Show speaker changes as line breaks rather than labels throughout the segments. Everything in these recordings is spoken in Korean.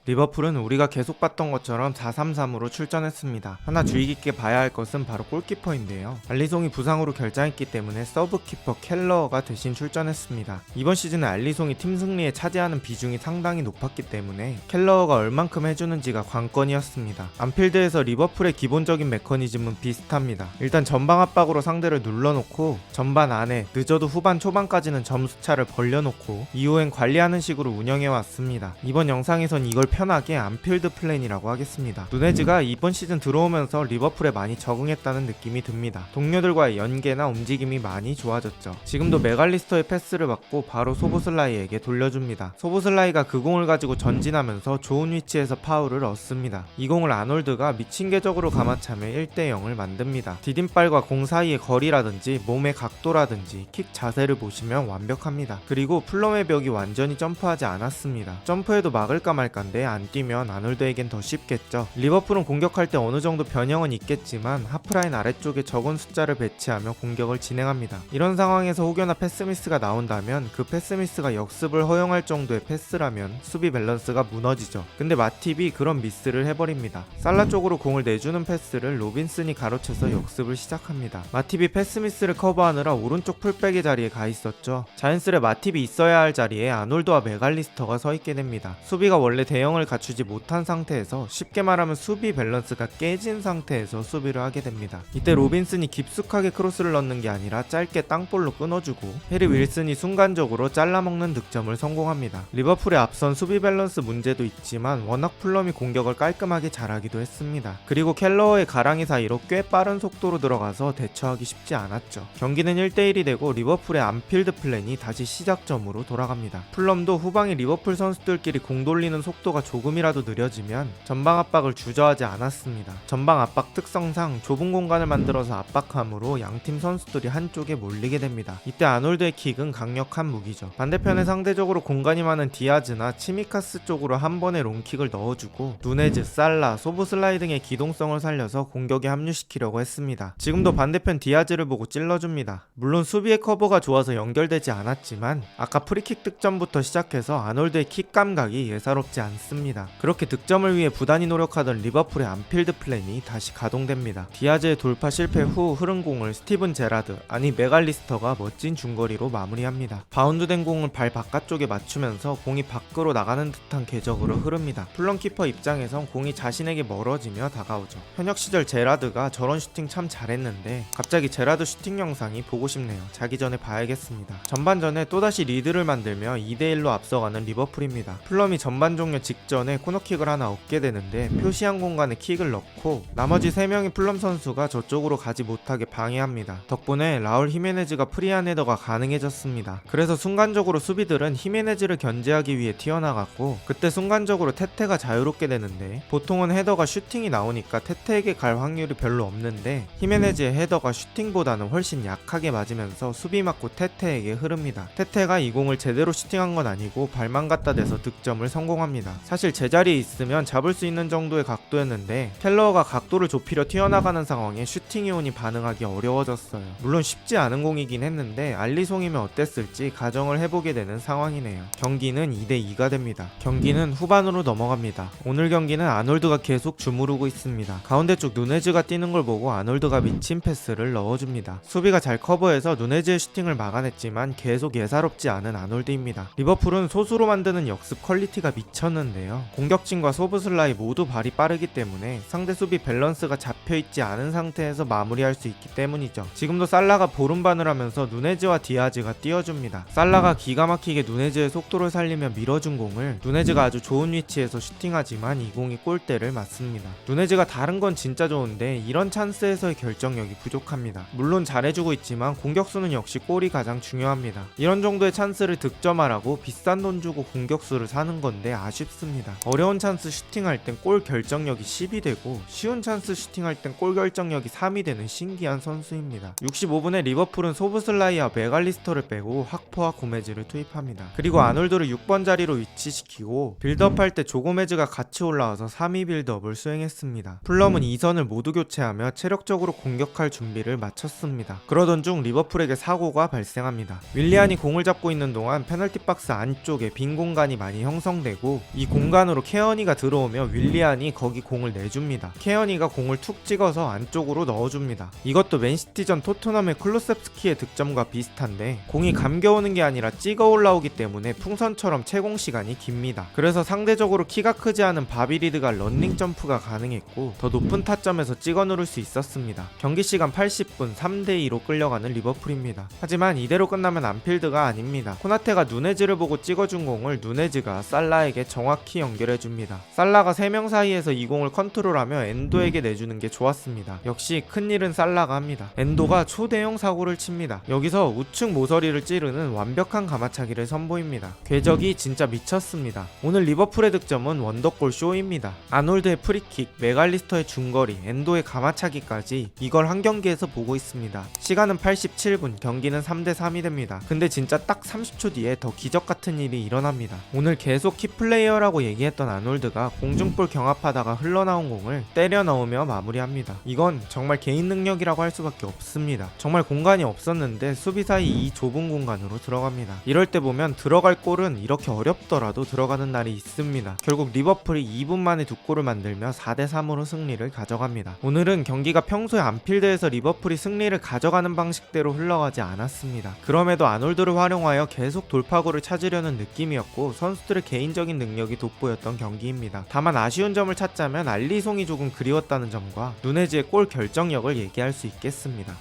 리버풀은 우리가 계속 봤던 것처럼 4-3-3으로 출전했습니다. 하나 주의 깊게 봐야 할 것은 바로 골키퍼인데요. 알리송이 부상으로 결장했기 때문에 서브키퍼 켈러가 대신 출전했습니다. 이번 시즌에 알리송이 팀 승리에 차지하는 비중이 상당히 높았기 때문에 켈러가 얼만큼 해주는지가 관건이었습니다. 안필드에서 리버풀의 기본적인 메커니즘은 비슷합니다. 일단 전방 압박으로 상대를 눌러놓고 전반 안에 늦어도 후반 초반까지는 점수차를 벌려놓고 이후엔 관리하는 식으로 운영해왔습니다. 이번 영상에선 이걸 편하게 안필드 플랜이라고 하겠습니다. 누네즈가 이번 시즌 들어오면서 리버풀에 많이 적응했다는 느낌이 듭니다. 동료들과의 연계나 움직임이 많이 좋아졌죠. 지금도 메갈리스터의 패스를 받고 바로 소보슬라이에게 돌려줍니다. 소보슬라이가 그 공을 가지고 전진하면서 좋은 위치에서 파울을 얻습니다. 이 공을 아놀드가 미친 궤적으로 감아차며 1대0을 만듭니다. 디딤발과 공 사이의 거리라든지 몸의 각도라든지 킥 자세를 보시면 완벽합니다. 그리고 플럼의 벽이 완전히 점프하지 않았습니다. 점프해도 막을까 말까인데 안 뛰면 아놀드에겐 더 쉽겠죠. 리버풀은 공격할 때 어느 정도 변형은 있겠지만 하프라인 아래쪽에 적은 숫자를 배치하며 공격을 진행합니다. 이런 상황에서 혹여나 패스미스가 나온다면 그 패스미스가 역습을 허용할 정도의 패스라면 수비 밸런스가 무너지죠. 근데 마팁이 그런 미스를 해버립니다. 살라 쪽으로 공을 내주는 패스를 로빈슨이 가로채서 역습을 시작합니다. 마팁이 패스미스를 커버하느라 오른쪽 풀백의 자리에 가 있었죠. 자연스레 마팁이 있어야 할 자리에 아놀드와 메갈리스터가 서 있게 됩니다. 수비가 원래 대형을 갖추지 못한 상태에서 쉽게 말하면 수비 밸런스가 깨진 상태에서 수비를 하게 됩니다. 이때 로빈슨이 깊숙하게 크로스를 넣는 게 아니라 짧게 땅볼로 끊어주고 해리 윌슨이 순간적으로 잘라먹는 득점을 성공합니다. 리버풀의 앞선 수비 밸런스 문제도 있지만 워낙 풀럼이 공격을 깔끔하게 잘하기도 했습니다. 그리고 켈러의 가랑이 사이로 꽤 빠른 속도로 들어가서 대처하기 쉽지 않았죠. 경기는 1대1이 되고 리버풀의 안필드 플랜이 다시 시작점으로 돌아갑니다. 풀럼도 후방의 리버풀 선수들끼리 공 돌리는 속도가 조금이라도 느려지면 전방 압박을 주저하지 않았습니다. 전방 압박 특성상 좁은 공간을 만들어서 압박함으로 양팀 선수들이 한쪽에 몰리게 됩니다. 이때 아놀드의 킥은 강력한 무기죠. 반대편에 상대적으로 공간이 많은 디아즈나 치미카스 쪽으로 한 번에 롱킥을 넣어주고 누네즈, 살라, 소보슬라이 등의 기동성을 살려서 공격에 합류시키려고 했습니다. 지금도 반대편 디아즈를 보고 찔러줍니다. 물론 수비의 커버가 좋아서 연결되지 않았지만 아까 프리킥 득점부터 시작해서 아놀드의 킥 감각이 예사롭지 않습니다. 그렇게 득점을 위해 부단히 노력하던 리버풀의 안필드 플랜이 다시 가동됩니다. 디아즈의 돌파 실패 후 흐른 공을 스티븐 제라드 아니 메갈리스터가 멋진 중거리로 마무리합니다. 바운드된 공을 발 바깥쪽에 맞추면서 공이 밖으로 나가는 듯한 궤적으로 흐릅니다. 플럼 키퍼 입장에선 공이 자신에게 멀어지며 다가오죠. 현역 시절 제라드가 저런 슈팅 참 잘했는데 갑자기 제라드 슈팅 영상이 보고 싶네요. 자기 전에 봐야겠습니다. 전반전에 또다시 리드를 만들며 2대1로 앞서가는 리버풀입니다. 플럼이 전반 종료 직전에 코너킥을 하나 얻게 되는데 표시한 공간에 킥을 넣고 나머지 3명의 플럼 선수가 저쪽으로 가지 못하게 방해합니다. 덕분에 라울 히메네즈가 프리한 헤더가 가능해졌습니다. 그래서 순간적으로 수비들은 히메네즈를 견제하기 위해 튀어나갔고 그때 순간적으로 테테가 자유롭게 되는데 보통은 헤더가 슈팅이 나오니까 테테에게 갈 확률이 별로 없는데 히메네즈의 헤더가 슈팅보다는 훨씬 약하게 맞으면서 수비 맞고 테테에게 흐릅니다. 테테가 이 공을 제대로 슈팅한 건 아니고 발만 갖다 대서 득점을 성공합니다. 사실 제자리에 있으면 잡을 수 있는 정도의 각도였는데 켈러가 각도를 좁히려 튀어나가는 상황에 슈팅이 오니 반응하기 어려워졌어요. 물론 쉽지 않은 공이긴 했는데 알리송이면 어땠을지 가정을 해보게 되는 상황이네요. 경기는 2대2가 됩니다. 경기는 후반으로 넘어갑니다. 오늘 경기는 아놀드가 계속 주무르고 있습니다. 가운데 쪽 누네즈가 뛰는 걸 보고 아놀드가 미친 패스를 넣어줍니다. 수비가 잘 커버해서 누네즈의 슈팅을 막아냈지만 계속 예사롭지 않은 아놀드입니다. 리버풀은 소수로 만드는 역습 퀄리티가 미쳤는데요. 공격진과 소브슬라이 모두 발이 빠르기 때문에 상대 수비 밸런스가 잡혀있지 않은 상태에서 마무리할 수 있기 때문이죠. 지금도 살라가 보름반을 하면서 누네즈와 디아즈가 띄워줍니다. 살라가 기가 막히게 누네즈의 속도를 살리며 밀어준 공을 누네즈가 아주 좋은 위치에서 슈팅하지만 이 공이 골대를 맞습니다. 누네즈가 다른 건 진짜 좋은데 이런 찬스에서의 결정력이 부족합니다. 물론 잘해주고 있지만 공격수는 역시 골이 가장 중요합니다. 이런 정도의 찬스를 득점하라고 비싼 돈 주고 공격수를 사는 건데 아쉽습니다. 어려운 찬스 슈팅할 땐 골 결정력이 10이 되고 쉬운 찬스 슈팅할 땐 골 결정력이 3이 되는 신기한 선수입니다. 65분에 리버풀은 소브슬라이와 메갈리스터를 빼고 학포와 고메즈를 투입합니다. 그리고 아놀드를 6번 자리로 위치시키고 빌드업할 때 조고메즈가 같이 올라와서 3위 빌드업을 수행했습니다. 풀럼은 2선을 모두 교체하며 체력적으로 공격할 준비를 마쳤습니다. 그러던 중 리버풀에게 사고가 발생합니다. 윌리안이 공을 잡고 있는 동안 페널티 박스 안쪽에 빈 공간이 많이 형성되고 이 공간으로 케어니가 들어오며 윌리안이 거기 공을 내줍니다. 케어니가 공을 툭 찍어서 안쪽으로 넣어줍니다. 이것도 맨시티전 토트넘의 클루셉스키의 득점과 비슷한데 공이 감겨오는 게 아니라 찍어 올라오기 때문에 풍선처럼 채공 시간이 깁니다. 그래서 상대적으로 키가 크지 않은 바비리드가 런닝 점프가 가능했고 더 높은 타점에서 찍어 누를 수 있었습니다. 경기 시간 80분 3대2로 끌려가는 리버풀입니다. 하지만 이대로 끝나면 안필드가 아닙니다. 코나테가 누네즈를 보고 찍어준 공을 누네즈가 살라에게 정확히 연결해줍니다. 살라가 3명 사이에서 이 공을 컨트롤하며 엔도에게 내주는 게 좋았습니다. 역시 큰일은 살라가 합니다. 엔도가 초대형 사고를 칩니다. 여기서 우측 모서리를 찌르는 완벽한 가마차기를 선보입니다. 궤적이 진짜 미쳤습니다. 오늘 리버풀의 득점은 원더골 쇼입니다. 아놀드의 프리킥, 메갈리스터의 중거리, 엔도의 가마차기까지 이걸 한 경기에서 보고 있습니다. 시간은 87분, 경기는 3대3이 됩니다. 근데 진짜 딱 30초 뒤에 더 기적 같은 일이 일어납니다. 오늘 계속 키플레이어라고 얘기했던 아놀드가 공중볼 경합하다가 흘러나온 공을 때려 넣으며 마무리합니다. 이건 정말 개인 능력이라고 할 수밖에 없습니다. 정말 공간이 없었는데 수비 사이 이 좁은 공간으로 들어갑니다. 이럴 때 보면 들어갈 골은 이렇게 어렵더라도 들어가는 날이 있습니다. 결국 리버풀이 2분 만에 2골을 만들며 4대3으로 승리를 가져갑니다. 오늘은 경기가 평소에 안필드에서 리버풀이 승리를 가져가는 방식대로 흘러가지 않았습니다. 그럼에도 아놀드를 활용하여 계속 돌파구를 찾으려는 느낌이었고 선수들의 개인적인 능력이 돋보였던 경기입니다. 다만 아쉬운 점을 찾자면 알리송이 조금 그리웠다는 점과 누네즈의 골 결정력을 얘기할 수 있겠습니다.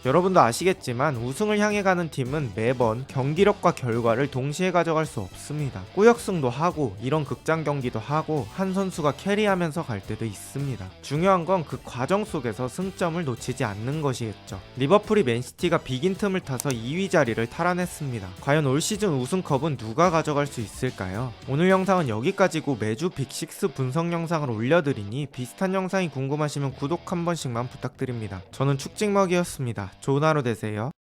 여러분도 아시겠지만 우승을 향해 가는 팀은 매번 경기력과 결과를 동시에 가져갈 수 없습니다. 꾸역승도 하고 이런 극장 경기도 하고 한 선수가 캐리하면서 갈 때도 있습니다. 중요한 건 그 과정 속에서 승점을 놓치지 않는 것이겠죠. 리버풀이 맨시티가 비긴 틈을 타서 2위 자리를 탈환했습니다. 과연 올 시즌 우승컵은 누가 가져갈 수 있을까요? 오늘 영상은 여기까지고 매주 빅6 분석 영상을 올려드리니 비슷한 영상이 궁금하시면 구독 한 번씩만 부탁드립니다. 저는 축직먹이었습니다. 좋은 하루 되세요.